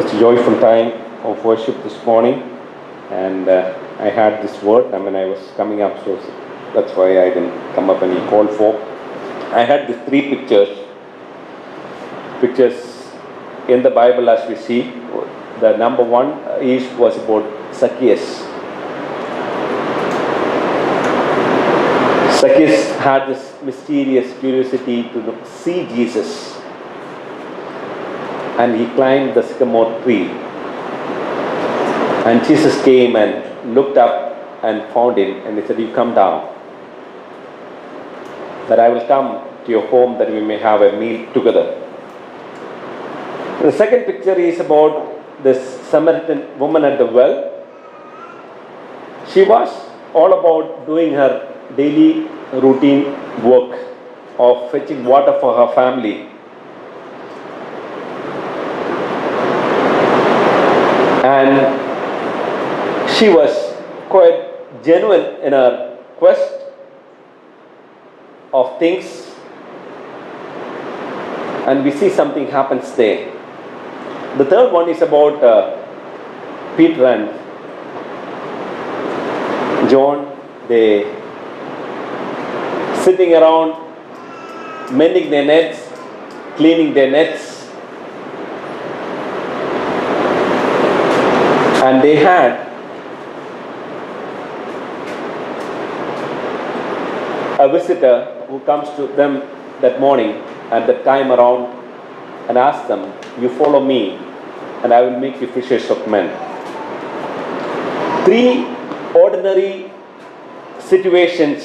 such a joyful time of worship this morning, and I had this word. I was coming up, so that's why I didn't come up and he called for. I had these three pictures in the Bible as we see. The number one was about Zacchaeus. Zacchaeus had this mysterious curiosity to see Jesus. And he climbed the sycamore tree. And Jesus came and looked up and found him. And he said, "You come down, that I will come to your home that we may have a meal together." The second picture is about this Samaritan woman at the well. She was all about doing her daily routine work of fetching water for her family. And she was quite genuine in her quest of things, and we see something happens there. The third one is about Peter and John. They sitting around mending their nets, cleaning their nets. And they had a visitor who comes to them that morning at that time around and asks them, "You follow me and I will make you fishers of men." Three ordinary situations,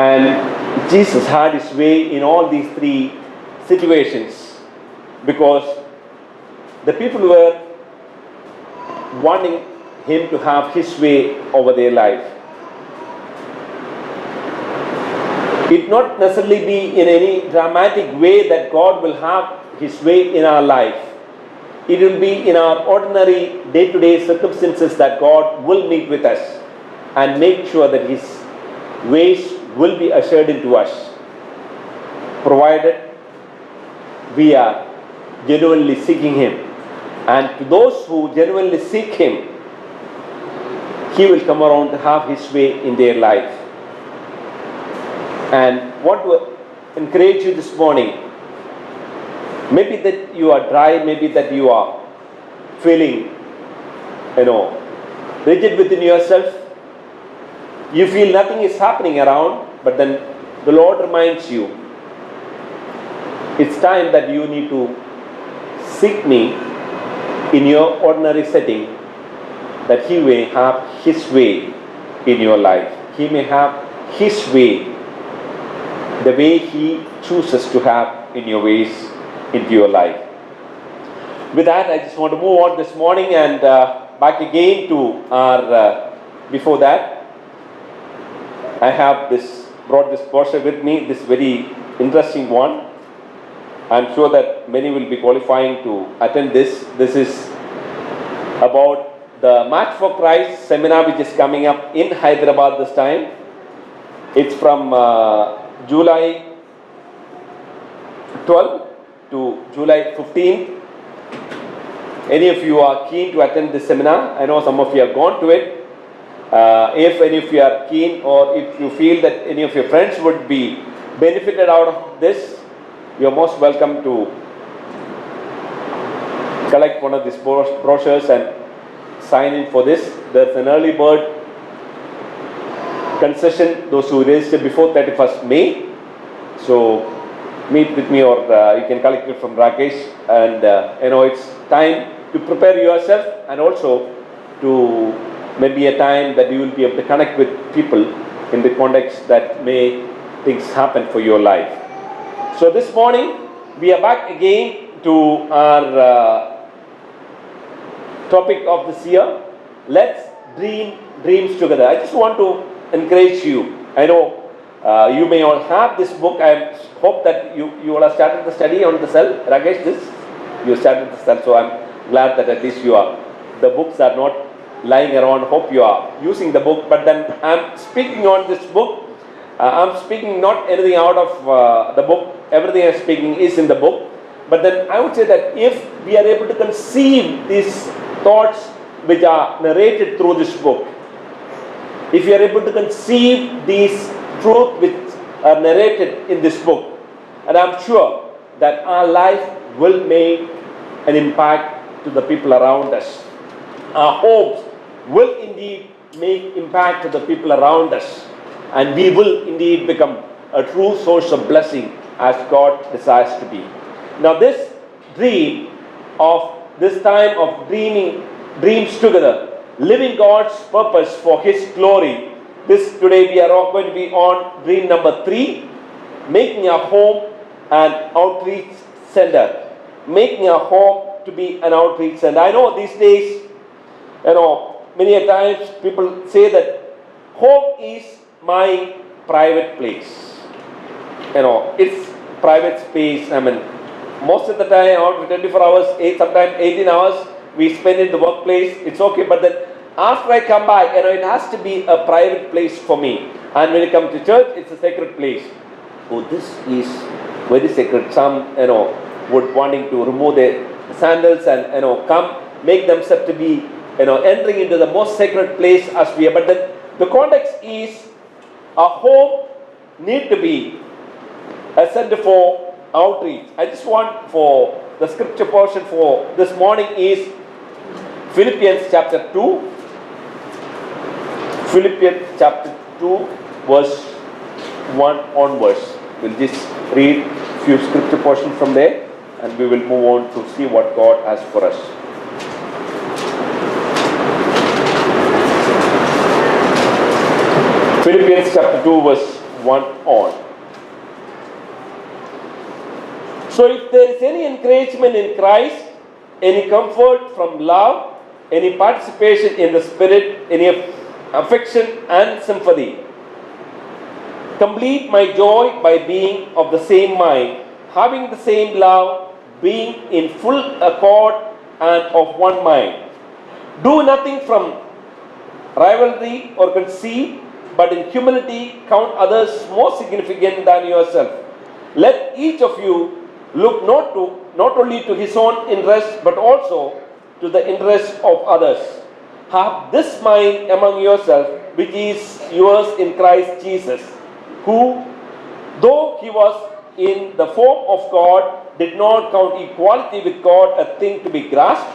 and Jesus had his way in all these three situations. Because the people were wanting him to have his way over their life. It not necessarily be in any dramatic way that God will have his way in our life. It will be in our ordinary day-to-day circumstances that God will meet with us and make sure that his ways will be ushered into us, provided we are genuinely seeking him. And to those who genuinely seek him, he will come around to have his way in their life. And what to encourage you this morning, maybe that you are dry, maybe that you are feeling rigid within yourself, you feel nothing is happening around, but then the Lord reminds you, it's time that you need to seek me in your ordinary setting, that he may have his way in your life. He may have his way, the way he chooses to have in your ways into your life. With that, I just want to move on this morning and back again to our, before that, I have brought this brochure with me, this very interesting one. I'm sure that many will be qualifying to attend this. This is about the Match for Christ seminar which is coming up in Hyderabad this time. It's from July 12 to July 15. Any of you are keen to attend this seminar? I know some of you have gone to it. If any of you are keen, or if you feel that any of your friends would be benefited out of this, you are most welcome to collect one of these brochures and sign in for this. There's an early bird concession, those who register before 31st May. So meet with me, or you can collect it from Rakesh. And it's time to prepare yourself, and also to maybe a time that you will be able to connect with people in the context that may things happen for your life. So this morning, we are back again to our topic of this year. Let's dream dreams together. I just want to encourage you. I know you may all have this book. I hope that you all have started the study on the cell. Rakesh, you started the cell, so I'm glad that at least the books are not lying around. Hope you are using the book. But then I'm speaking on this book. I'm speaking not anything out of the book. everything I'm speaking is in the book. But then I would say that if we are able to conceive these thoughts which are narrated through this book, if we are able to conceive these truths which are narrated in this book, and I'm sure that our life will make an impact to the people around us. Our homes will indeed make impact to the people around us, and we will indeed become a true source of blessing as God desires to be. Now this dream of this time of dreams together, living God's purpose for His glory, today we are all going to be on dream number 3, making our home an outreach center. Making our home to be an outreach center. I know these days, many a times people say that home is my private place. It's private space. I mean, most of the time, out of 24 hours, sometimes 18 hours, we spend in the workplace. It's okay, but then after I come back, it has to be a private place for me. And when you come to church, it's a sacred place. Oh, this is very sacred. Some, would wanting to remove their sandals and, come, make themselves to be, entering into the most sacred place as we are. But then the context is our home need to be a center for outreach. I just want for the scripture portion for this morning is Philippians chapter 2. Philippians chapter 2 verse 1 onwards. We'll just read a few scripture portions from there and we will move on to see what God has for us. Philippians chapter 2 verse 1 on. So if there is any encouragement in Christ, any comfort from love, any participation in the Spirit, any affection and sympathy, complete my joy by being of the same mind, having the same love, being in full accord and of one mind. Do nothing from rivalry or conceit, but in humility count others more significant than yourself. Let each of you look not only to his own interest, but also to the interest of others. Have this mind among yourself, which is yours in Christ Jesus, who, though he was in the form of God, did not count equality with God a thing to be grasped,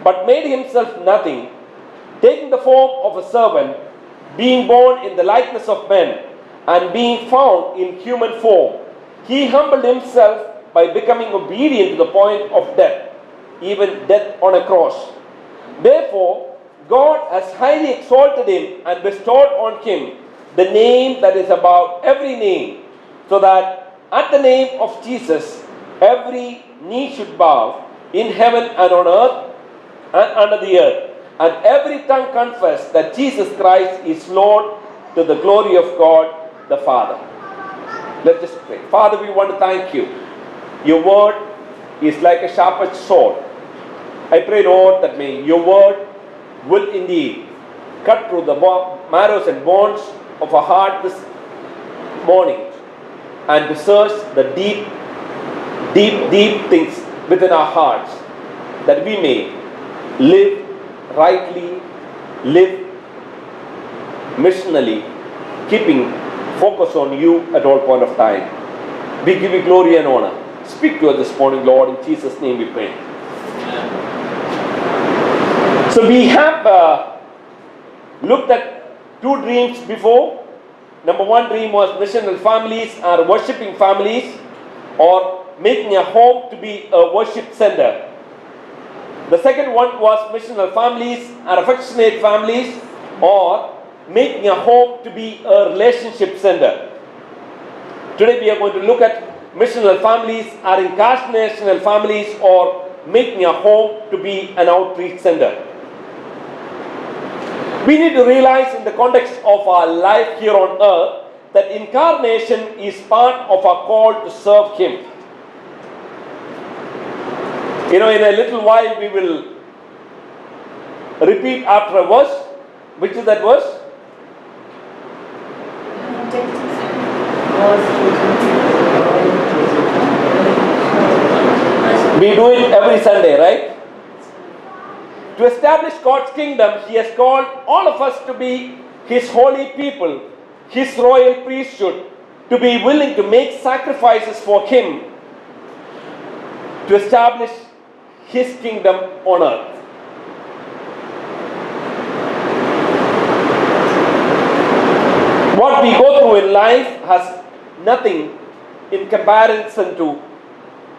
but made himself nothing, taking the form of a servant, being born in the likeness of men, and being found in human form. He humbled himself by becoming obedient to the point of death, even death on a cross. Therefore, God has highly exalted him and bestowed on him the name that is above every name, so that at the name of Jesus, every knee should bow in heaven and on earth and under the earth, and every tongue confess that Jesus Christ is Lord, to the glory of God the Father. Let's just pray. Father, we want to thank you. Your word is like a sharp-edged sword. I pray, Lord, that may your word will indeed cut through the marrows and bones of our heart this morning and to search the deep things within our hearts, that we may live rightly, live missionally, keeping focus on you at all point of time. We give you glory and honor. Speak to us this morning, Lord. In Jesus' name we pray. Amen. So we have looked at two dreams before. Number one dream was missional families are worshipping families, or making a home to be a worship center. The second one was missional families are affectionate families, or making a home to be a relationship center. Today we are going to look at missional families are incarnational families, or making a home to be an outreach center. We need to realize in the context of our life here on earth that incarnation is part of our call to serve Him. In a little while we will repeat after a verse. Which is that verse? We do it every Sunday, right? To establish God's kingdom, He has called all of us to be His holy people, His royal priesthood, to be willing to make sacrifices for Him, to establish His kingdom on earth. What we go through in life has nothing in comparison to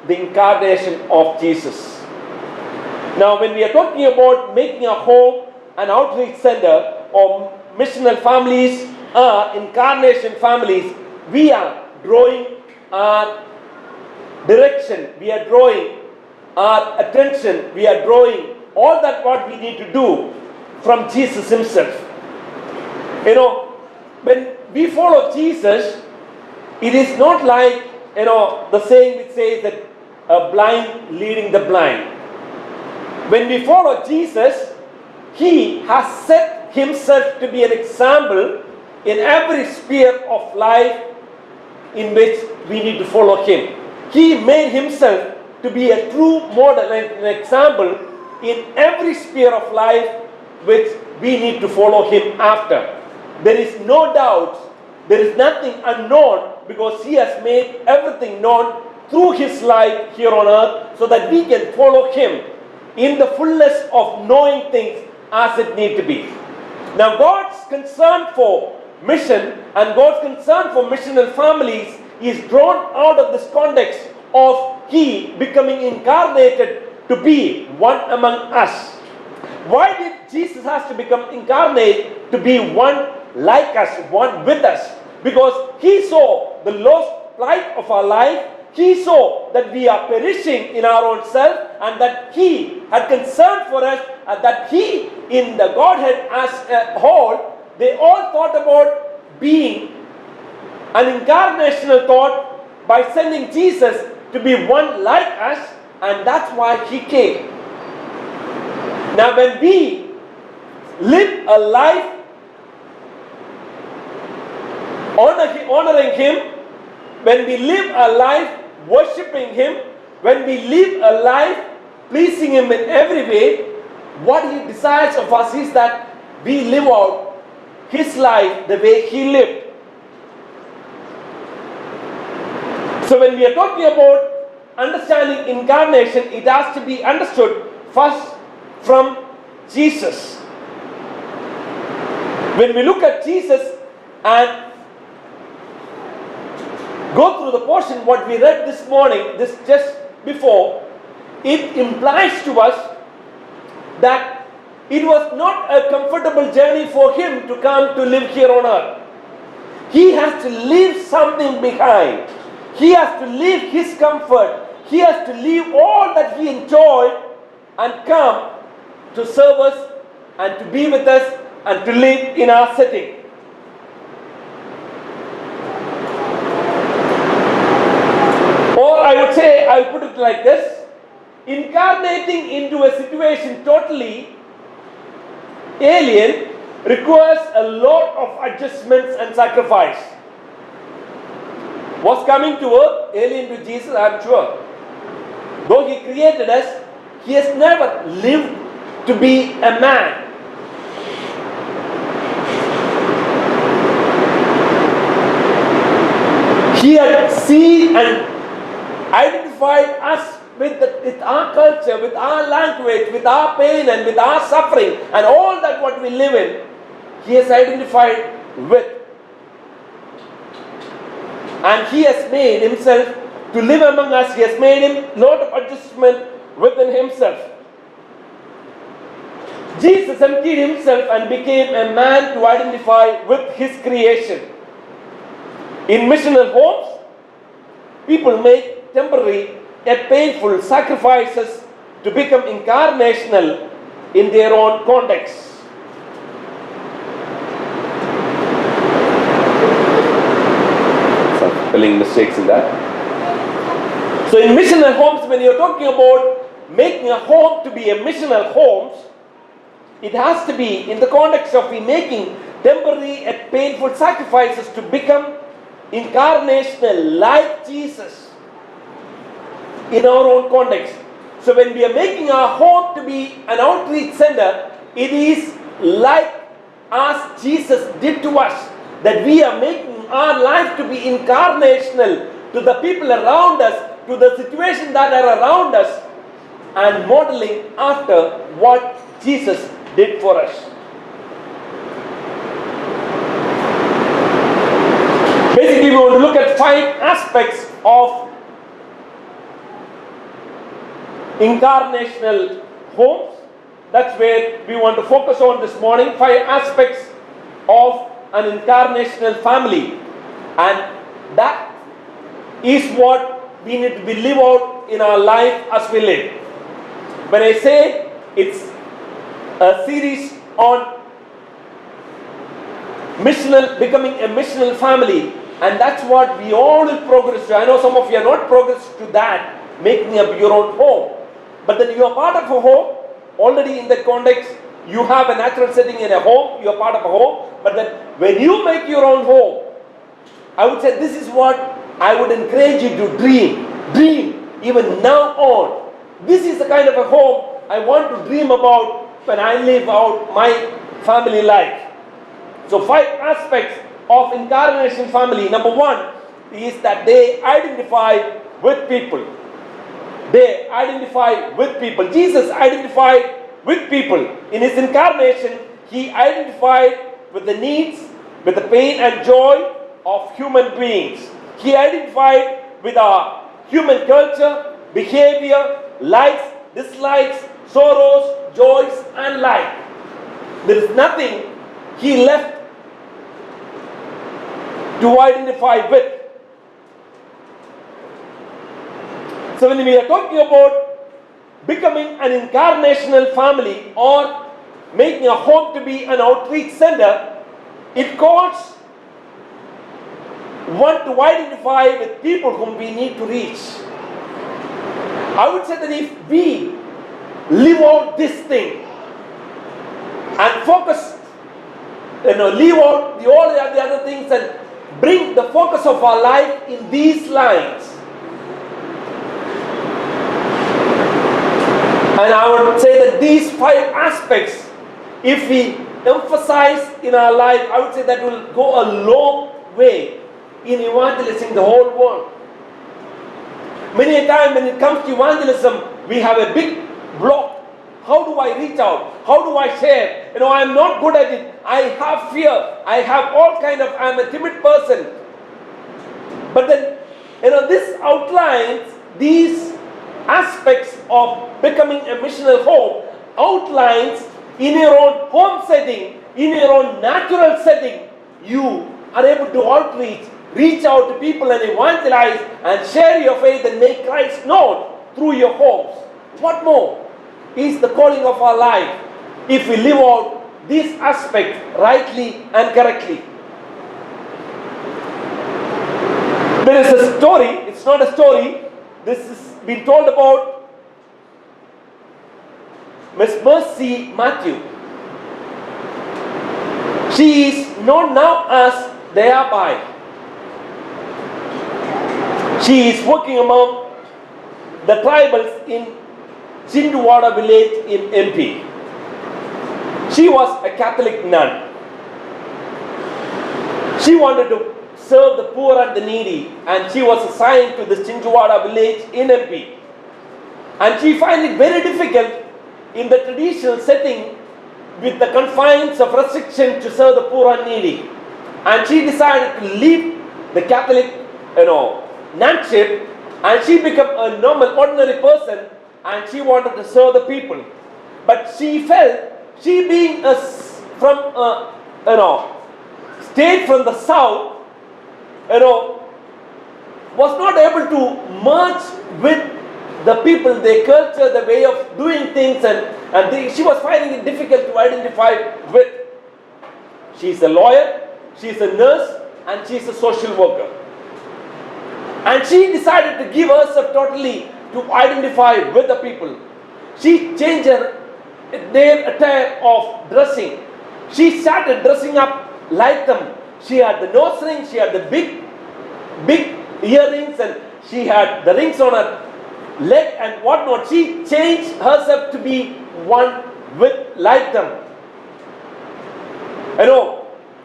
the incarnation of Jesus. Now, when we are talking about making a home, an outreach center, or missional families, incarnation families, we are drawing our direction, we are drawing our attention, we are drawing all that what we need to do from Jesus Himself. You know, when we follow Jesus, it is not like, the saying which says that a blind leading the blind. When we follow Jesus, He has set Himself to be an example in every sphere of life in which we need to follow Him. He made Himself to be a true model and an example in every sphere of life which we need to follow Him after. There is no doubt, there is nothing unknown, because He has made everything known through His life here on earth, so that we can follow Him in the fullness of knowing things as it need to be. Now, God's concern for mission and God's concern for missional families is drawn out of this context of He becoming incarnated to be one among us. Why did Jesus has to become incarnate to be one like us, one with us? Because He saw the lost plight of our life. He saw that we are perishing in our own self, and that He had concern for us, and that He, in the Godhead as a whole, they all thought about being an incarnational thought by sending Jesus to be one like us, and that's why He came. Now, when we live a life honoring Him, when we live a life worshipping Him, when we live a life pleasing Him in every way, what He desires of us is that we live out His life the way He lived. So when we are talking about understanding incarnation, it has to be understood first from Jesus. When we look at Jesus and go through the portion what we read this morning, this just before, it implies to us that it was not a comfortable journey for Him to come to live here on earth. He has to leave something behind. He has to leave His comfort. He has to leave all that He enjoyed and come to serve us and to be with us and to live in our setting. Or I would say, I would put it like this: incarnating into a situation totally alien requires a lot of adjustments and sacrifice. Was coming to earth alien to Jesus? I am sure. Though He created us, He has never lived to be a man. He had seen and identified us with our culture, with our language, with our pain and with our suffering and all that what we live in. He has identified with. And He has made Himself to live among us. He has made Him a lot of adjustment within Himself. Jesus emptied Himself and became a man to identify with His creation. In missional homes, people make temporary yet painful sacrifices to become incarnational in their own context. Some spelling mistakes in that. So in missional homes, when you're talking about making a home to be a missional home, it has to be in the context of making temporary and painful sacrifices to become incarnational like Jesus in our own context. So when we are making our home to be an outreach center, it is like as Jesus did to us, that we are making our life to be incarnational to the people around us, to the situations that are around us, and modeling after what Jesus did for us. Basically, we want to look at 5 aspects of incarnational homes. That's where we want to focus on this morning. 5 aspects of an incarnational family, and that is what we need to be live out in our life as we live. When I say it's a series on missional, becoming a missional family, and that's what we all will progress to. I know some of you are not progressed to that, making up your own home, but then you are part of a home. Already in that context, you have a natural setting in a home, you are part of a home, but then when you make your own home, I would say this is what I would encourage you to dream even now on. This is the kind of a home I want to dream about when I live out my family life. So 5 aspects of incarnation family. Number 1 is that they identify with people. They identify with people. Jesus identified with people. In his incarnation, he identified with the needs, with the pain and joy of human beings. He identified with our human culture, behavior, likes, dislikes, sorrows, joys, and life. There is nothing he left to identify with. So when we are talking about becoming an incarnational family or making a home to be an outreach center, it calls one to identify with people whom we need to reach. I would say that if we live out this thing and focus, leave out all the other things and bring the focus of our life in these lines, and I would say that these 5 aspects, if we emphasize in our life, I would say that will go a long way in evangelizing the whole world. Many a time when it comes to evangelism, we have a big block. How do I reach out? How do I share? I'm not good at it. I have fear. I have I'm a timid person. But then, this outlines these aspects of becoming a missional home, outlines in your own home setting, in your own natural setting, you are able to outreach, reach out to people and evangelize and share your faith and make Christ known through your homes. What more is the calling of our life if we live out this aspect rightly and correctly? There is a story, it's not a story, this is been told about Miss Mercy Matthew. She is known now as Thereby. She is working among the tribals in Chindwara village in MP. She was a Catholic nun. She wanted to serve the poor and the needy, and she was assigned to the Chindwara village in MP. And she found it very difficult in the traditional setting with the confines of restriction to serve the poor and needy. And she decided to leave the Catholic, nunship, and she became a normal, ordinary person, and she wanted to serve the people. But she felt, she being state from the south, was not able to merge with the people, their culture, the way of doing things, and she was finding it difficult to identify with. She is a lawyer, she is a nurse, and she is a social worker. And she decided to give herself totally to identify with the people. She changed their attire of dressing. She started dressing up like them. She had the nose rings, she had the big earrings, and she had the rings on her leg and whatnot. She changed herself to be one with like them.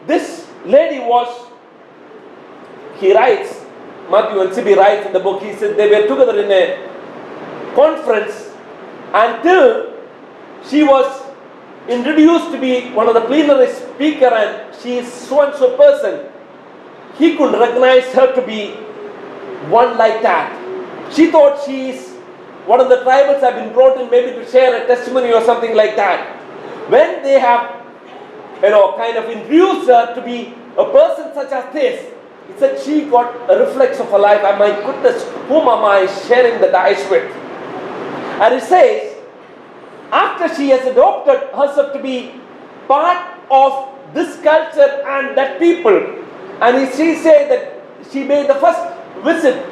This lady was, he writes, Matthew and C.V. writes in the book, he said they were together in a conference until she was introduced to be one of the plenary speaker, and she is so and so person. He could recognize her to be one like that. She thought she is one of the tribals have been brought in maybe to share a testimony or something like that. When they have kind of introduced her to be a person such as this, he said she got a reflex of her life. And my goodness, whom am I sharing the dice with? And it says, after she has adopted herself to be part of this culture and that people, and she said that she made the first visit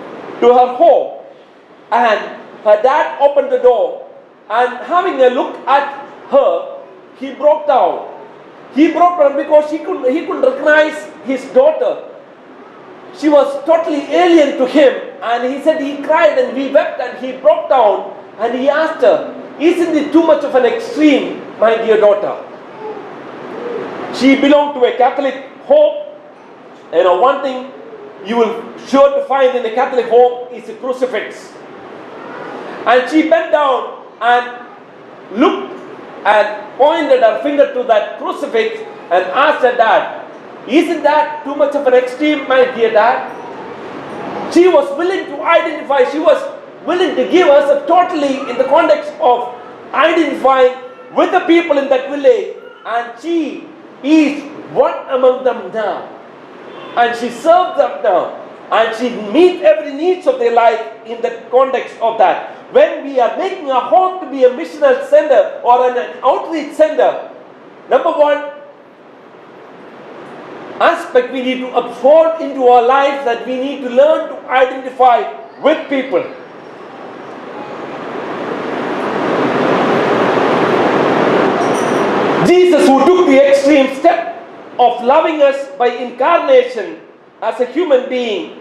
to her home, and her dad opened the door, and having a look at her, he broke down. He broke down because he couldn't recognize his daughter. She was totally alien to him, and he said he cried and he wept and he broke down, and he asked her, isn't it too much of an extreme, my dear daughter? She belonged to a Catholic home. One thing you will sure to find in a Catholic home is a crucifix. And she bent down and looked and pointed her finger to that crucifix and asked her dad, isn't that too much of an extreme, my dear dad? She was willing to identify, she was willing to give herself totally in the context of identifying with the people in that village, and she is one among them now. And she serves them now, and she meets every needs of their life in the context of that. When we are making our home to be a missional center or an outreach center, number one aspect we need to absorb into our lives, that we need to learn to identify with people. Jesus, who took the extreme step of loving us by incarnation as a human being,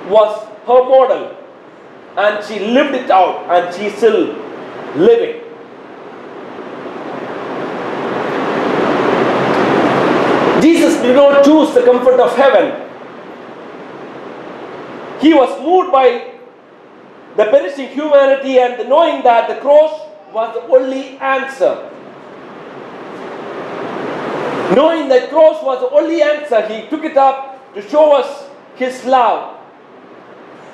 was her model, and she lived it out, and she is still living. Jesus did not choose the comfort of heaven. He was moved by the perishing humanity and knowing that the cross was the only answer. Knowing that cross was the only answer, he took it up to show us his love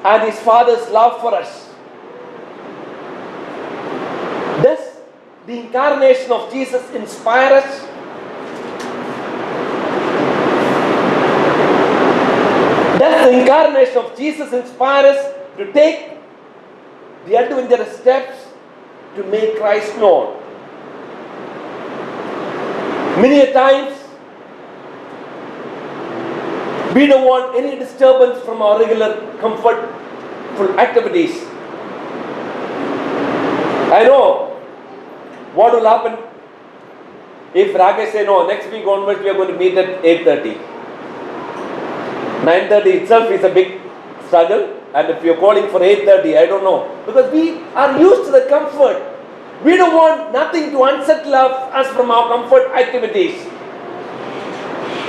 and his Father's love for us. Does the incarnation of Jesus inspire us? Does the incarnation of Jesus inspire us to take the adventurous steps to make Christ known? Many a times, we don't want any disturbance from our regular comfortful activities. I know what will happen if Rakesh say, no, next week onwards we are going to meet at 8:30. 9:30 itself is a big struggle, and if you are calling for 8:30, I don't know. Because we are used to the comfort. We don't want nothing to unsettle us from our comfort activities.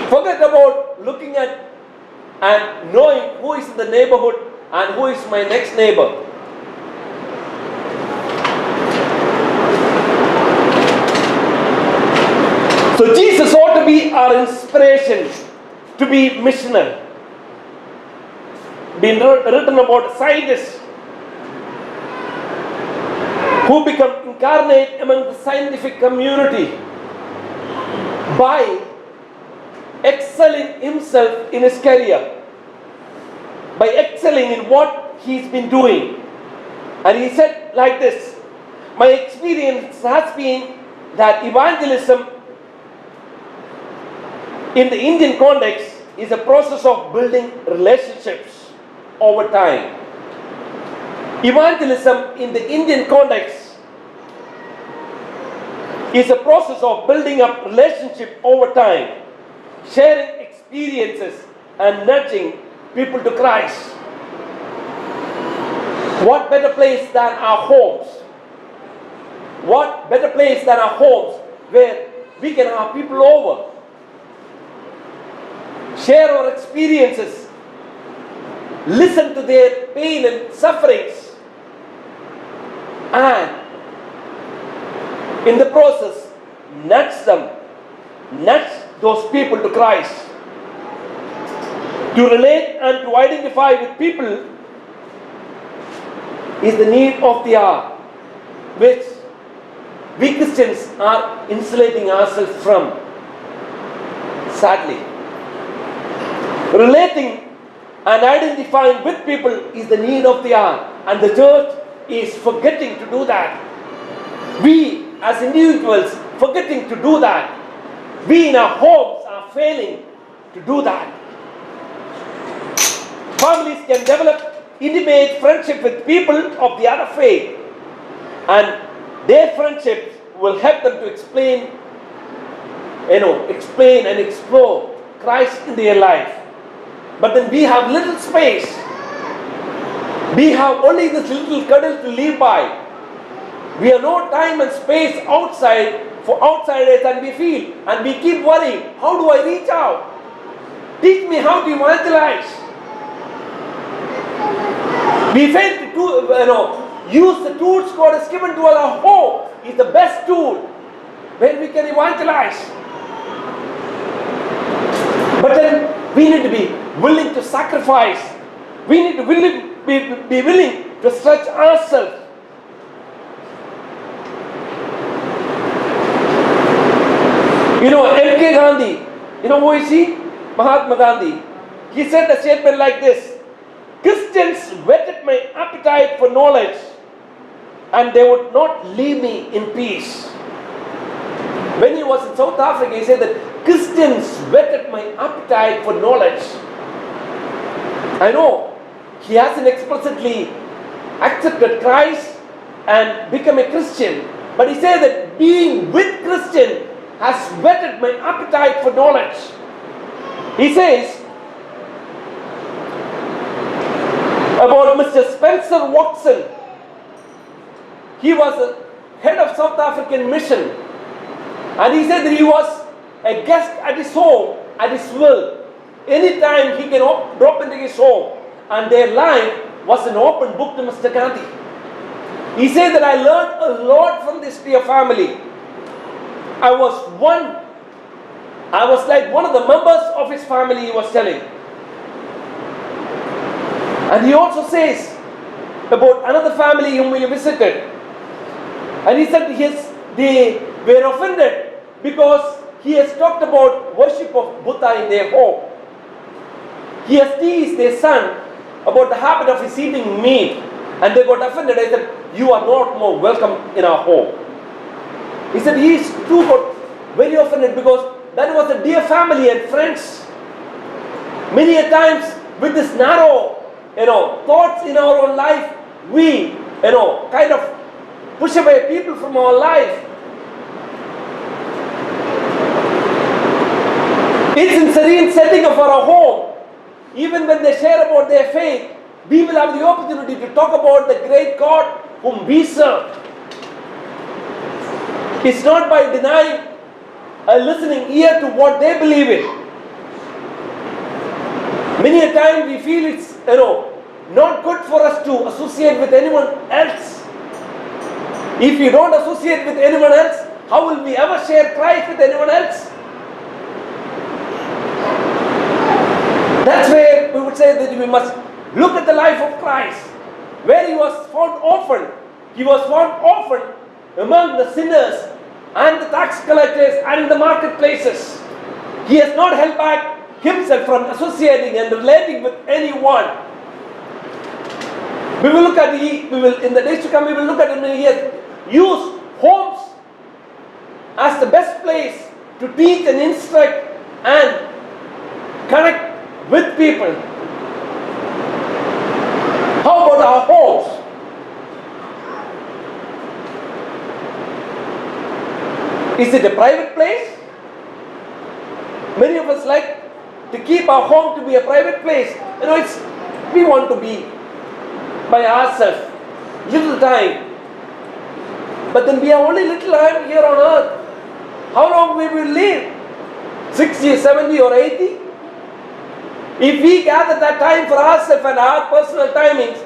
Forget about looking at and knowing who is in the neighborhood and who is my next neighbor. So Jesus ought to be our inspiration to be missional. Been written about scientists who become incarnate among the scientific community by excelling himself in his career, by excelling in what he's been doing. And he said like this, my experience has been that evangelism in the Indian context is a process of building relationships over time. Evangelism in the Indian context is a process of building up relationship over time, sharing experiences and nudging people to Christ. What better place than our homes? What better place than our homes where we can have people over, share our experiences, listen to their pain and sufferings, and in the process, nudge those people to Christ. To relate and to identify with people is the need of the hour, which we Christians are insulating ourselves from, sadly. Relating and identifying with people is the need of the hour, and the church is forgetting to do that. We as individuals forgetting to do that. We in our homes are failing to do that. Families can develop intimate friendship with people of the other faith, and their friendship will help them to explain and explore Christ in their life. But then we have little space. We have only this little cuddle to live by. We have no time and space outside for outsiders, and we feel and we keep worrying, how do I reach out? Teach me how to evangelize. We fail to use the tools God has given to us. Our home is the best tool where we can evangelize. But then we need to be willing to sacrifice. We need to be willing to stretch ourselves. M.K. Gandhi, who is he? Mahatma Gandhi. He said a statement like this: Christians whetted my appetite for knowledge, and they would not leave me in peace. When he was in South Africa, he said that Christians whetted my appetite for knowledge. I know he hasn't explicitly accepted Christ and become a Christian, but he said that being with Christian has whetted my appetite for knowledge. He says about Mr. Spencer Watson. He was the head of South African mission, and he said that he was a guest at his home at his will. Anytime he can drop into his home, and their life was an open book to Mr. Gandhi. He said that I learned a lot from this dear family. I was like one of the members of his family, he was telling. And he also says about another family whom we visited. And he said they were offended because he has talked about worship of Buddha in their home. He has teased their son about the habit of his eating meat, and they got offended. I said, you are not more welcome in our home. He said he too got very offended because that was a dear family and friends. Many a times with this narrow, thoughts in our own life, we, kind of push away people from our life. It's in serene setting of our home. Even when they share about their faith, we will have the opportunity to talk about the great God whom we serve. It's not by denying a listening ear to what they believe in. Many a time we feel it's not good for us to associate with anyone else. If you don't associate with anyone else, how will we ever share Christ with anyone else? That's where we would say that we must look at the life of Christ, where he was found often. He was found often among the sinners and the tax collectors and in the marketplaces. He has not held back himself from associating and relating with anyone. We will look at in the days to come, we will look at him, and he has used homes as the best place to teach and instruct and connect with people. How about our homes? Is it a private place? Many of us like to keep our home to be a private place. We want to be by ourselves. little time. But then we have only little time here on earth. How long we will live? 60, 70 or 80? If we gather that time for ourselves and our personal timings,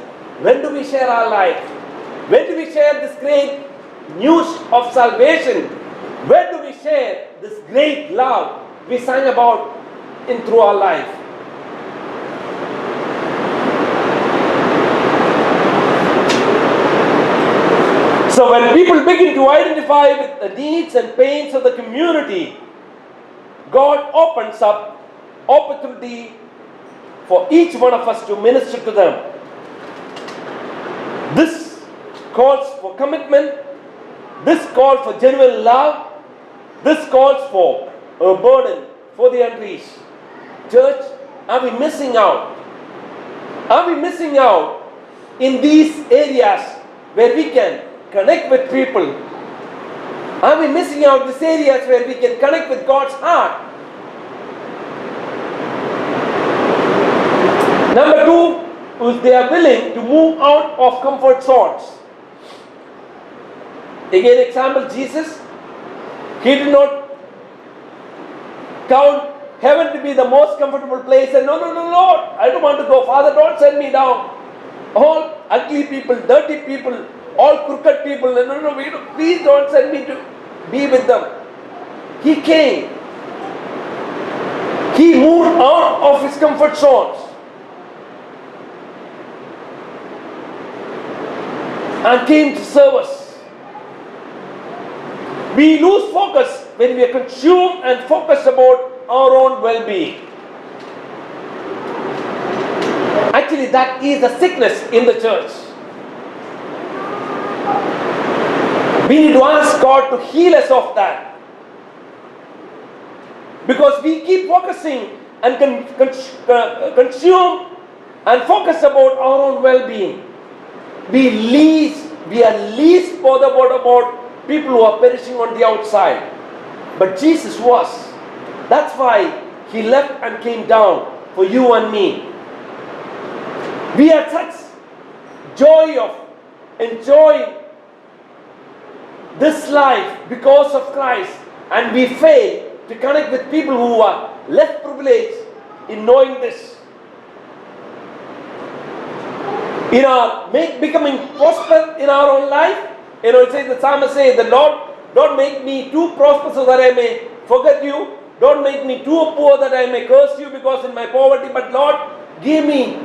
when do we share our life? When do we share this great news of salvation? When do we share this great love we sang about in through our life? So when people begin to identify with the needs and pains of the community, God opens up opportunity for each one of us to minister to them. This calls for commitment. This calls for genuine love. This calls for a burden for the unreached. Church, are we missing out? Are we missing out in these areas where we can connect with people? Are we missing out these areas where we can connect with God's heart? Number two is they are willing to move out of comfort zones. Again, example, Jesus, he did not count heaven to be the most comfortable place and no, Lord, I don't want to go. Father, don't send me down. All ugly people, dirty people, all crooked people, no, please don't send me to be with them. He came. He moved out of his comfort zones and came to serve us. We lose focus when we are consumed and focused about our own well-being. Actually, that is a sickness in the church. We need to ask God to heal us of that. Because we keep focusing and consume and focus about our own well-being. We are least bothered about people who are perishing on the outside. But Jesus was. That's why he left and came down for you and me. We had such joy of enjoying this life because of Christ, and we fail to connect with people who are less privileged in knowing this. In our becoming prosperous in our own life, it says, the psalmist says, the Lord, don't make me too prosperous so that I may forget you. Don't make me too poor that I may curse you because in my poverty. But Lord, give me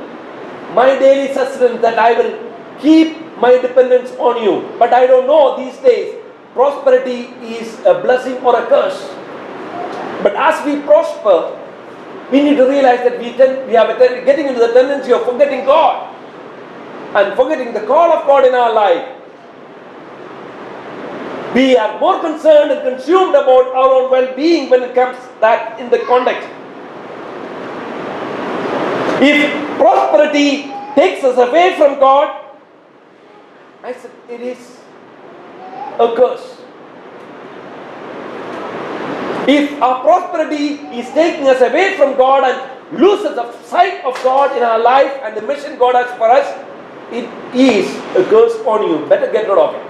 my daily sustenance that I will keep my dependence on you. But I don't know these days, prosperity is a blessing or a curse. But as we prosper, we need to realize that we are getting into the tendency of forgetting God and forgetting the call of God in our life. We are more concerned and consumed about our own well-being when it comes that in the context. If prosperity takes us away from God, I said it is a curse. If our prosperity is taking us away from God and loses the sight of God in our life and the mission God has for us, it is a curse on you. Better get rid of it.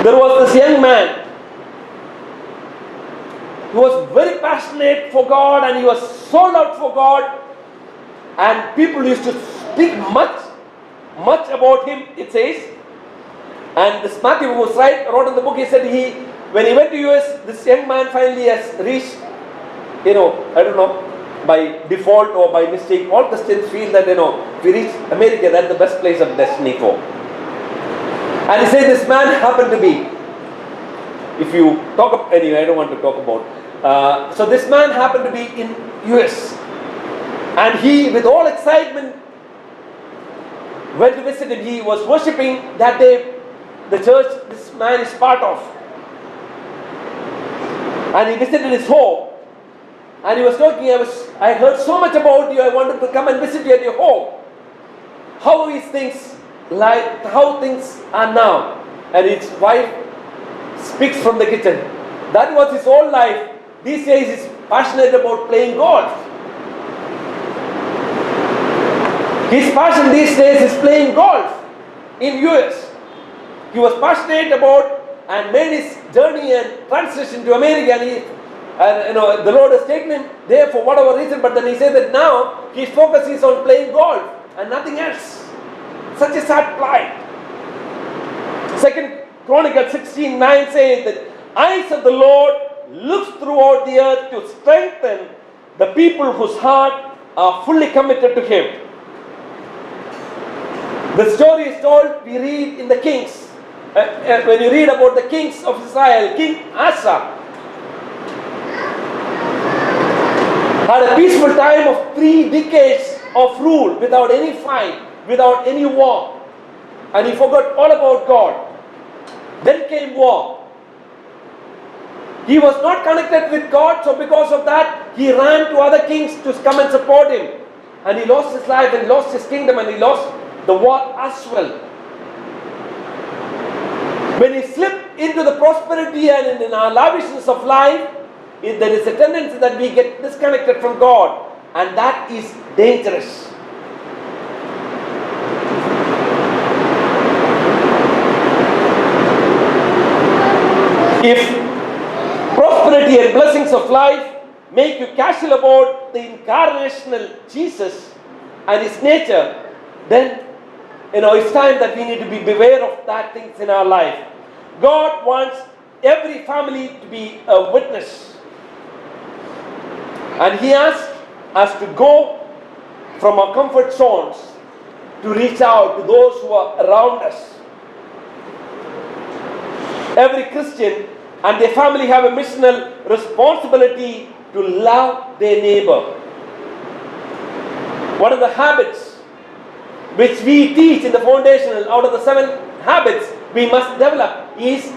There was this young man who was very passionate for God and he was sold out for God, and people used to speak much about him, it says. And this Matthew who was wrote in the book, he said when he went to US, this young man finally has reached, I don't know, by default or by mistake, all Christians feel that, if we reach America, that's the best place of destiny for. And he said this man happened to be, if you talk, anyway, I don't want to talk about. So this man happened to be in US. And he, with all excitement, went to visit him. He was worshipping that day, the church this man is part of. And he visited his home. And he was talking, I heard so much about you, I wanted to come and visit you at your home. How is things like, how things are now? And his wife speaks from the kitchen. That was his whole life. These days he's passionate about playing golf. His passion these days is playing golf in US. He was passionate about and made his journey and transition to America, and the Lord has taken him there for whatever reason, but then he said that now his focus is on playing golf and nothing else. Such a sad plight. Second Chronicles 16:9 says that eyes of the Lord looks throughout the earth to strengthen the people whose heart are fully committed to Him. The story is told, we read in the Kings. When you read about the kings of Israel, King Asa had a peaceful time of 3 decades of rule without any fight, without any war. And he forgot all about God. Then came war. He was not connected with God, so because of that, he ran to other kings to come and support him. And he lost his life and lost his kingdom and he lost the war as well. When we slip into the prosperity and in our lavishness of life, there is a tendency that we get disconnected from God, and that is dangerous. If prosperity and blessings of life make you casual about the incarnational Jesus and His nature, then it's time that we need to be beware of that things in our life. God wants every family to be a witness. And He asks us to go from our comfort zones to reach out to those who are around us. Every Christian and their family have a missional responsibility to love their neighbor. One of the habits which we teach in the foundational, out of the 7 habits we must develop, is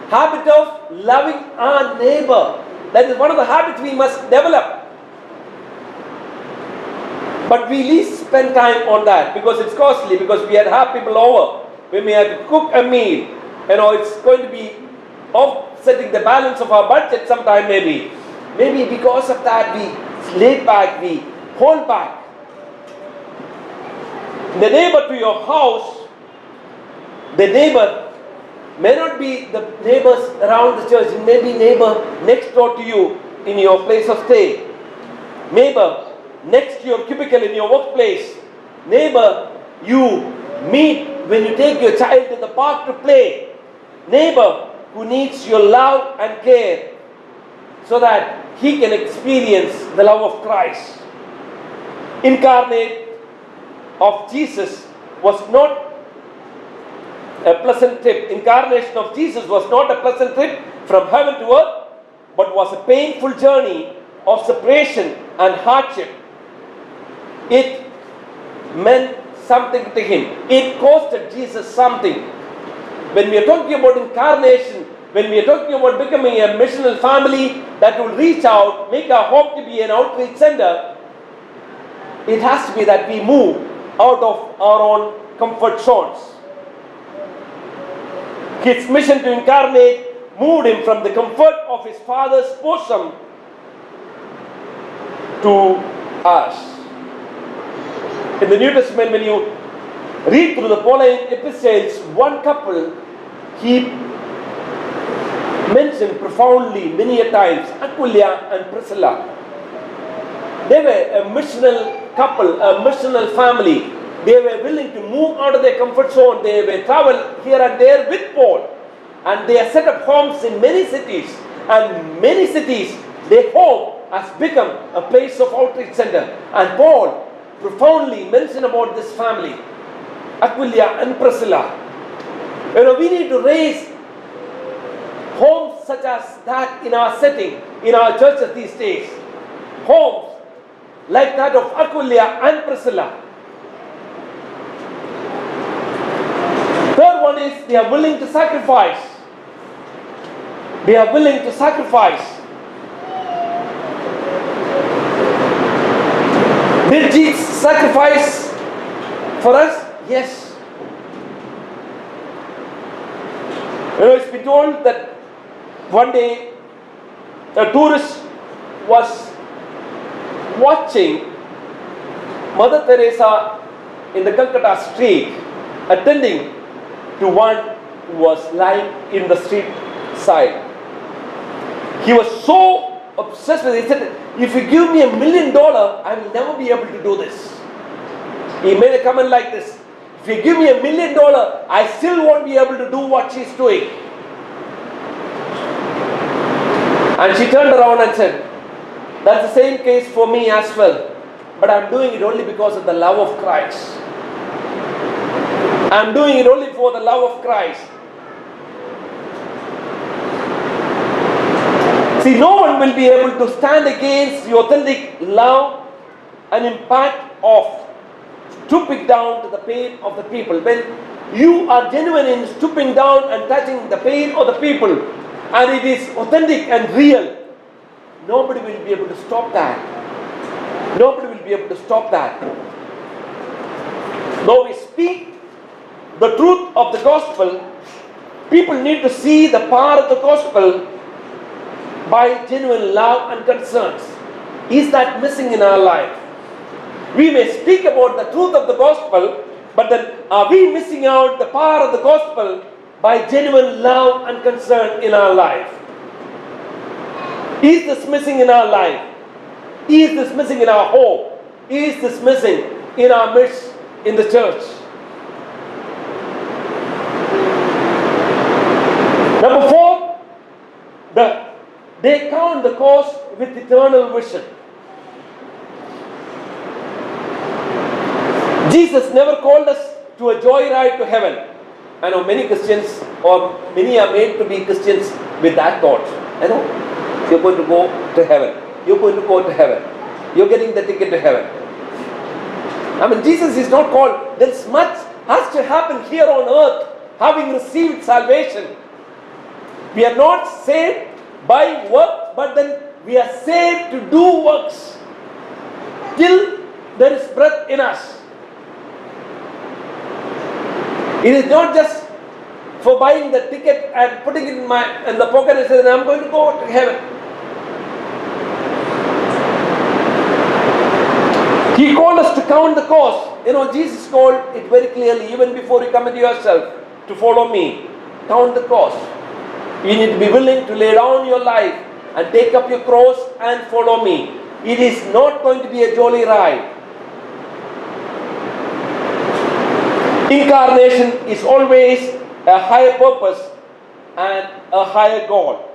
habit of loving our neighbor. That is one of the habits we must develop. But we least spend time on that because it's costly, because we had to have people over. We may have to cook a meal. It's going to be offsetting the balance of our budget sometime maybe. Maybe because of that we lay back, we hold back. The neighbor to your house, the neighbor may not be the neighbors around the church. It may be neighbor next door to you in your place of stay. Neighbor next to your cubicle in your workplace. Neighbor you meet when you take your child to the park to play. Neighbor who needs your love and care so that he can experience the love of Christ. Incarnate of Jesus was not a pleasant trip. Incarnation of Jesus was not a pleasant trip from heaven to earth, but was a painful journey of separation and hardship. It meant something to Him. It costed Jesus something. When we are talking about incarnation, when we are talking about becoming a missional family that will reach out, make our home to be an outreach center, it has to be that we move out of our own comfort zones. His mission to incarnate moved Him from the comfort of His Father's bosom to us. In the New Testament, when you read through the Pauline epistles, one couple He mentioned profoundly many a times, Aquila and Priscilla. They were a missional couple, a missional family. They were willing to move out of their comfort zone. They were travel here and there with Paul. And they have set up homes in many cities. And many cities, their home has become a place of outreach center. And Paul profoundly mentioned about this family, Aquila and Priscilla. We need to raise homes such as that in our setting, in our churches these days. Homes like that of Aquila and Priscilla. Third one is they are willing to sacrifice. They are willing to sacrifice. Did Jesus sacrifice for us? Yes. It's been told that one day a tourist was watching Mother Teresa in the Calcutta street, attending to one who was lying in the street side. He was so obsessed with it. He said, if you give me $1 million, I will never be able to do this. He made a comment like this: if you give me $1 million, I still won't be able to do what she's doing. And she turned around and said, that's the same case for me as well. But I'm doing it only because of the love of Christ. I'm doing it only for the love of Christ. See, no one will be able to stand against the authentic love and impact of stooping down to the pain of the people. When you are genuine in stooping down and touching the pain of the people, and it is authentic and real, nobody will be able to stop that. Nobody will be able to stop that. Though we speak the truth of the gospel, people need to see the power of the gospel by genuine love and concerns. Is that missing in our life? We may speak about the truth of the gospel, but then are we missing out the power of the gospel by genuine love and concern in our life? Is this missing in our life? Is this missing in our home? Is this missing in our midst in the church? Number 4, they count the cost with eternal vision. Jesus never called us to a joyride to heaven. I know many Christians, or many are made to be Christians with that thought. I know, you're going to go to heaven. You're going to go to heaven. You're getting the ticket to heaven. I mean, Jesus is not called. There's much has to happen here on earth, having received salvation. We are not saved by work, but then we are saved to do works till there is breath in us. It is not just for buying the ticket and putting it in the pocket and saying, I'm going to go to heaven. He called us to count the cost. You know, Jesus called it very clearly, even before you commit yourself to follow me. Count the cost. You need to be willing to lay down your life and take up your cross and follow me. It is not going to be a jolly ride. Incarnation is always a higher purpose and a higher goal.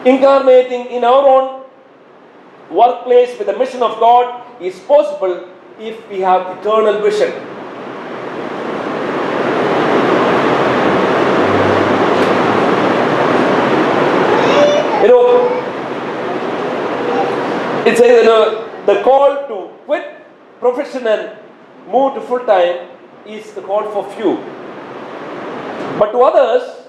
Incarnating in our own workplace with the mission of God is possible if we have eternal vision. You know, it says, the call to quit profession and move to full time is the call for few. But to others,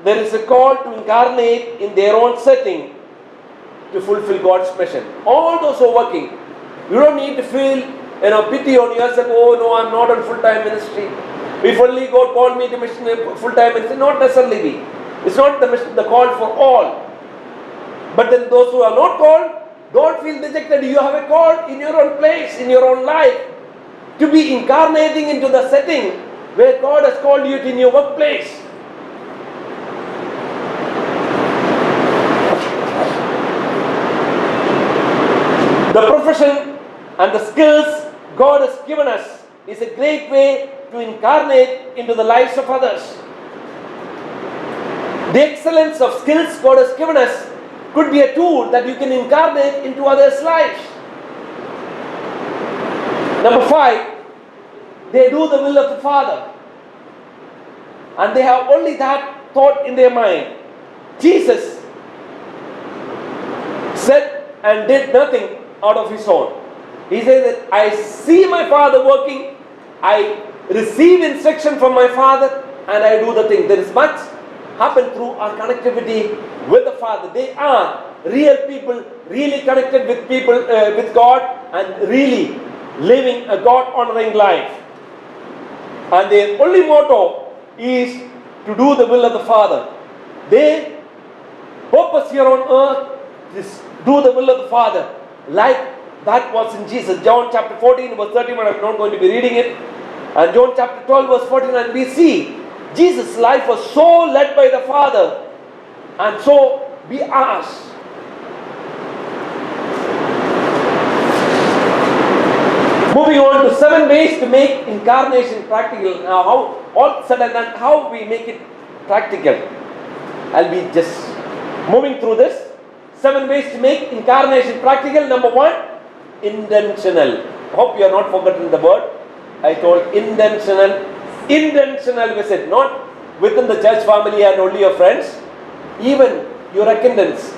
there is a call to incarnate in their own setting to fulfill God's mission. All those who are working, you don't need to feel pity on yourself. Oh no, I'm not on full time ministry. If only God called me to mission full time ministry, not necessarily be. It's not the call for all. But then those who are not called, don't feel dejected. You have a call in your own place, in your own life, to be incarnating into the setting where God has called you in your workplace. The profession and the skills God has given us is a great way to incarnate into the lives of others. The excellence of skills God has given us could be a tool that you can incarnate into others' lives. Number 5, they do the will of the Father. And they have only that thought in their mind. Jesus said and did nothing out of his own. He said that I see my Father working, I receive instruction from my Father, and I do the thing. There is much happen through our connectivity with the Father. They are real people, really connected with people, with God, and really living a God-honoring life. And their only motto is to do the will of the Father. Their purpose here on earth is do the will of the Father, like that was in Jesus. John chapter 14 verse 31, I'm not going to be reading it. And John chapter 12 verse 49, we see Jesus' life was so led by the Father, and so be ours. Moving on to 7 ways to make incarnation practical. Now, how all said and done, how we make it practical? I'll be just moving through this. 7 ways to make incarnation practical. Number 1, intentional. Hope you are not forgotten the word. I told intentional. Intentional visit, not within the church family and only your friends. Even your acquaintance,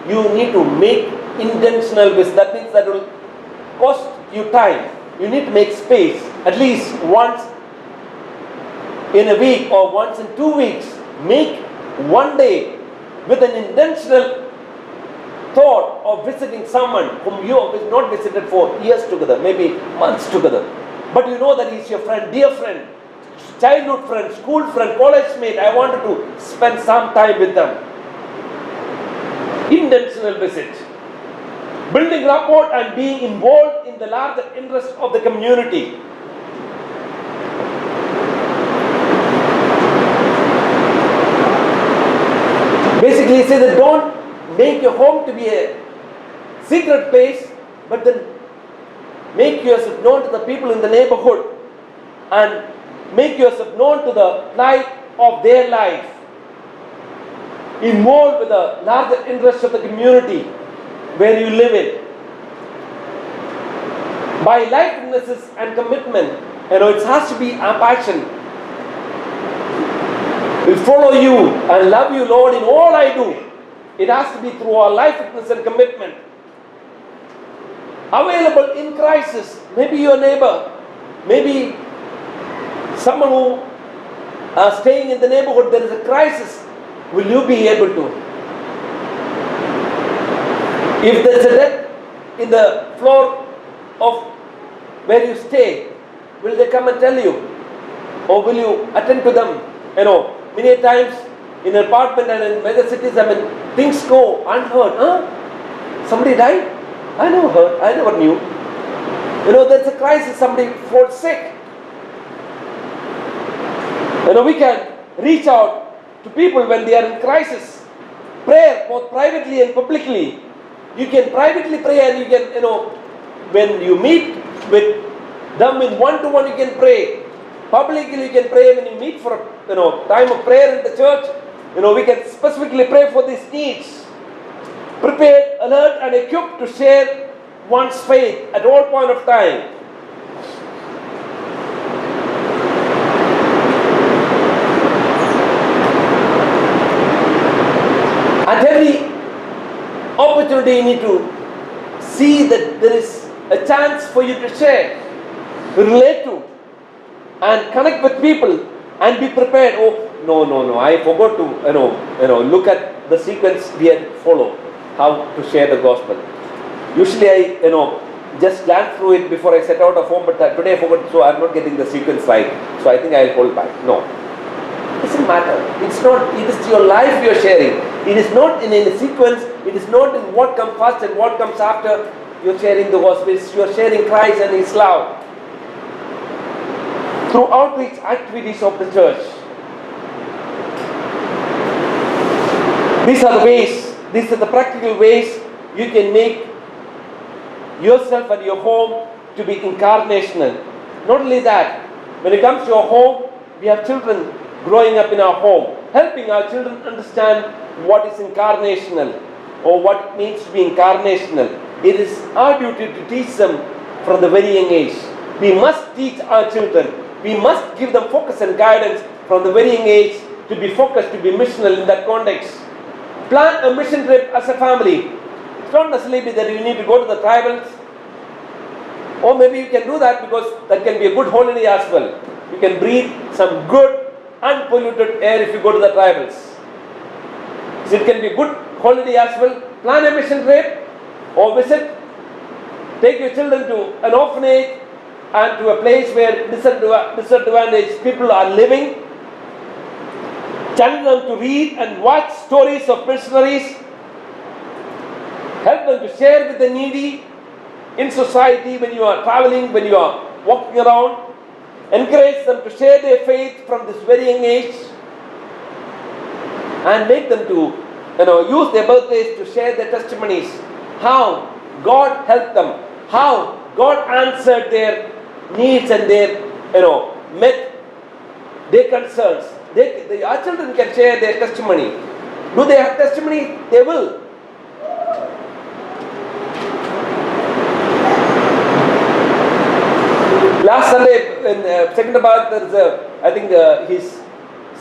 you need to make intentional visit. That means that will cost you time. You need to make space at least once in a week or once in 2 weeks. Make one day with an intentional thought of visiting someone whom you have not visited for years together, maybe months together. But you know that he's your friend, dear friend, childhood friend, school friend, college mate. I wanted to spend some time with them. Intentional visit. Building rapport and being involved in the larger interest of the community. Basically, say that don't make your home to be a secret place, but then make yourself known to the people in the neighborhood and make yourself known to the plight of their life. Involved with the larger interests of the community where you live in. By likenesses and commitment, it has to be a passion. Will follow you and love you, Lord, in all I do. It has to be through our likeness and commitment. Available in crisis. Maybe your neighbor, maybe someone who are staying in the neighborhood, there is a crisis. Will you be able to? If there is a death in the floor of where you stay, will they come and tell you? Or will you attend to them? Many times in an apartment and in mega cities, things go unheard. Somebody died? I never heard. I never knew. There's a crisis. Somebody falls sick. We can reach out to people when they are in crisis. Prayer, both privately and publicly. You can privately pray, and you can, when you meet with them in one-to-one, you can pray. Publicly, you can pray when you meet for a time of prayer in the church. We can specifically pray for these needs. Prepared, alert, and equipped to share one's faith at all point of time. At every opportunity, you need to see that there is a chance for you to share, relate to, and connect with people, and be prepared. No, I forgot to look at the sequence we had to follow, how to share the gospel. Usually I just glance through it before I set out of home, but today I forgot, so I'm not getting the sequence right. So I think I'll hold back. No, it doesn't matter. It's not. It is your life you're sharing. It is not in a sequence. It is not in what comes first and what comes after. You're sharing the gospel. You're sharing Christ and His love through outreach activities of the church. These are the ways. These are the practical ways you can make yourself and your home to be incarnational. Not only that, when it comes to your home, we have children growing up in our home, helping our children understand what is incarnational or what it means to be incarnational. It is our duty to teach them from the very young age. We must teach our children. We must give them focus and guidance from the very young age to be focused, to be missional in that context. Plan a mission trip as a family. It's not necessarily that you need to go to the tribals, or maybe you can do that because that can be a good holiday as well. You can breathe some good, unpolluted air if you go to the tribals. So it can be a good holiday as well. Plan a mission trip or visit. Take your children to an orphanage and to a place where disadvantaged people are living. Challenge them to read and watch stories of missionaries. Help them to share with the needy. in society, when you are traveling, when you are walking around. Encourage them to share their faith from this very young age, and make them to use their birthdays to share their testimonies, how God helped them, how God answered their needs and their met their concerns. Our children can share their testimony. Do they have testimony? They will. Last Sunday in Secunderabad, there is his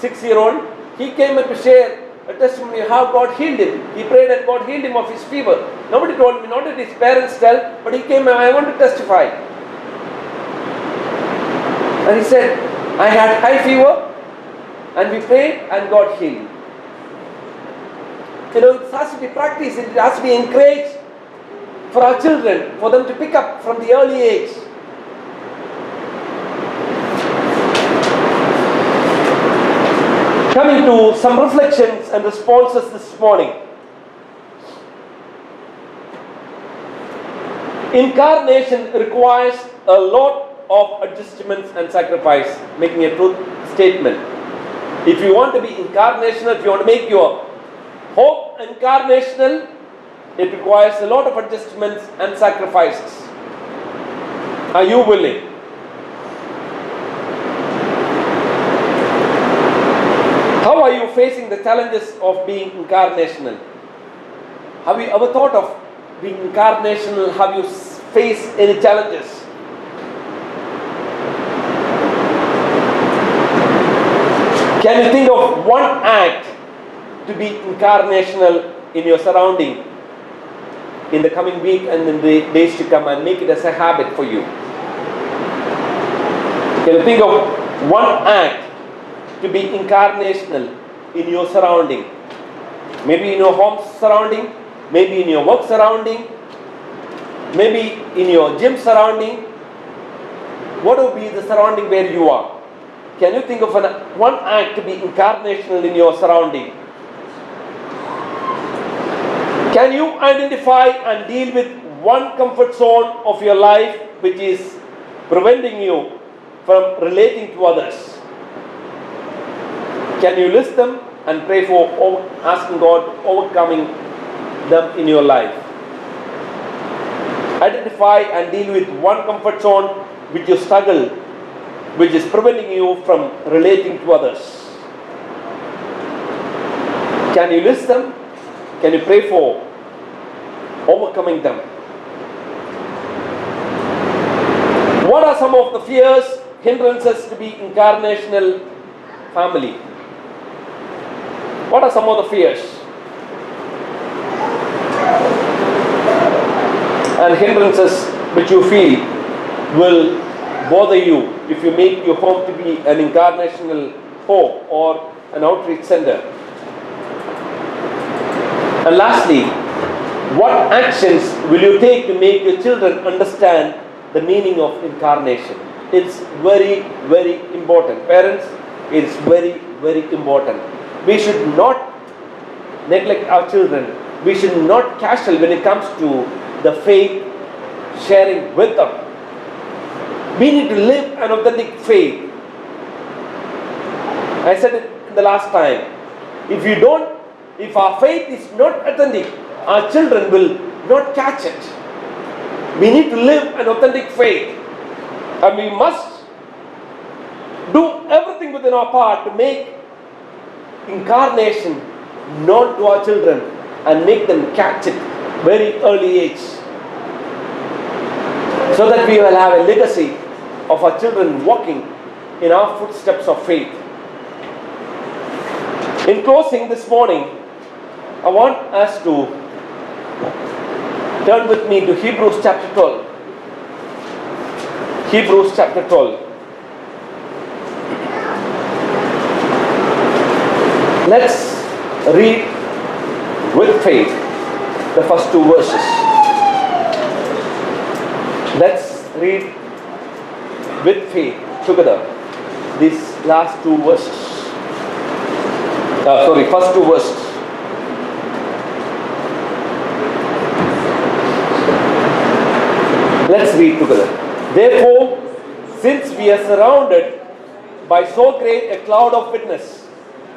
6-year-old. He came to share a testimony how God healed him. He prayed and God healed him of his fever. Nobody told me, not did his parents tell, but he came and I want to testify. And he said, I had high fever and we prayed and God healed. It has to be practiced, it has to be encouraged for our children, for them to pick up from the early age. Coming to some reflections and responses this morning. Incarnation requires a lot of adjustments and sacrifice, making a truth statement. If you want to be incarnational, if you want to make your hope incarnational, it requires a lot of adjustments and sacrifices. Are you willing? How are you facing the challenges of being incarnational? Have you ever thought of being incarnational? Have you faced any challenges? Can you think of one act to be incarnational in your surrounding in the coming week and in the days to come, and make it as a habit for you? Can you think of one act to be incarnational in your surrounding? Maybe in your home surrounding, maybe in your work surrounding, maybe in your gym surrounding. What will be the surrounding where you are? Can you think of one act to be incarnational in your surrounding? Can you identify and deal with one comfort zone of your life which is preventing you from relating to others? Can you list them and pray for asking God overcoming them in your life? Identify and deal with one comfort zone which you struggle, which is preventing you from relating to others. Can you list them? Can you pray for overcoming them? What are some of the fears, hindrances to be incarnational family? What are some of the fears and hindrances which you feel will bother you if you make your home to be an incarnational home or an outreach center? And lastly, what actions will you take to make your children understand the meaning of incarnation? It's very, very important. Parents, it's very, very important. We should not neglect our children. We should not casual when it comes to the faith sharing with them. We need to live an authentic faith. I said it the last time. If our faith is not authentic, our children will not catch it. We need to live an authentic faith. And we must do everything within our power to make incarnation known to our children and make them catch it very early age, so that we will have a legacy of our children walking in our footsteps of faith. In closing this morning, I want us to turn with me to Hebrews chapter 12. Hebrews chapter 12. Let's read with faith the first two verses. Let's read with faith together these last two verses. First two verses. Let's read together. Therefore, since we are surrounded by so great a cloud of witness,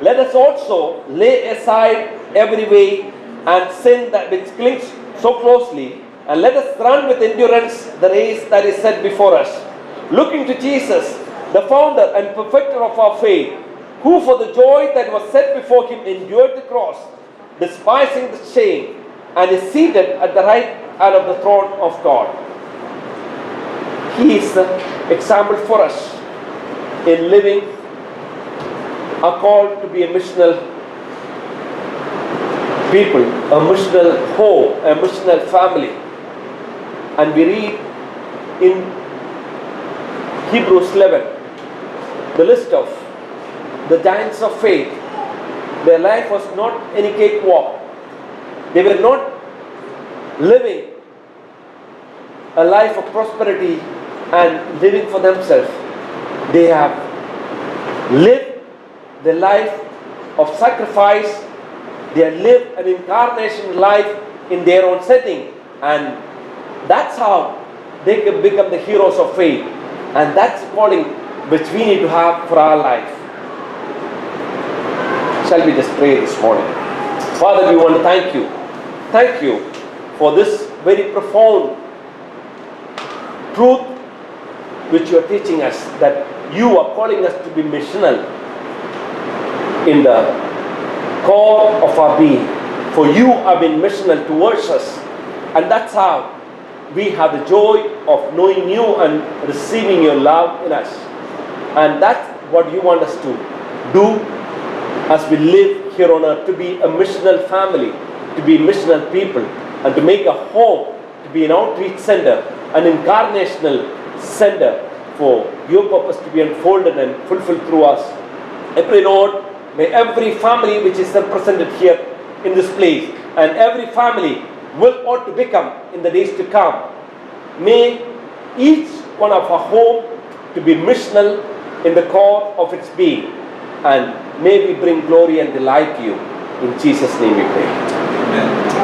let us also lay aside every weight and sin that which clings so closely, and let us run with endurance the race that is set before us, looking to Jesus, the founder and perfecter of our faith, who for the joy that was set before him endured the cross, despising the shame, and is seated at the right hand of the throne of God. He is the example for us in living a call to be a missional people, a missional home, a missional family. And we read in Hebrews 11 the list of the giants of faith. Their life was not any cakewalk. They were not living a life of prosperity and living for themselves. They have lived the life of sacrifice. They have lived an incarnation life in their own setting, and that's how they can become the heroes of faith. And that's the calling which we need to have for our life. Shall we just pray this morning? Father, we want to thank you. Thank you for this very profound truth which you are teaching us, that you are calling us to be missional in the core of our being. For you have been missional towards us, and that's how we have the joy of knowing you and receiving your love in us. And that's what you want us to do as we live here on earth, to be a missional family, to be missional people, and to make a home, to be an outreach center, an incarnational center for your purpose to be unfolded and fulfilled through us. I pray, Lord, may every family which is represented here in this place, and every family will ought to become in the days to come, may each one of our home to be missional in the core of its being, and may we bring glory and delight to you. In Jesus' name we pray. Amen.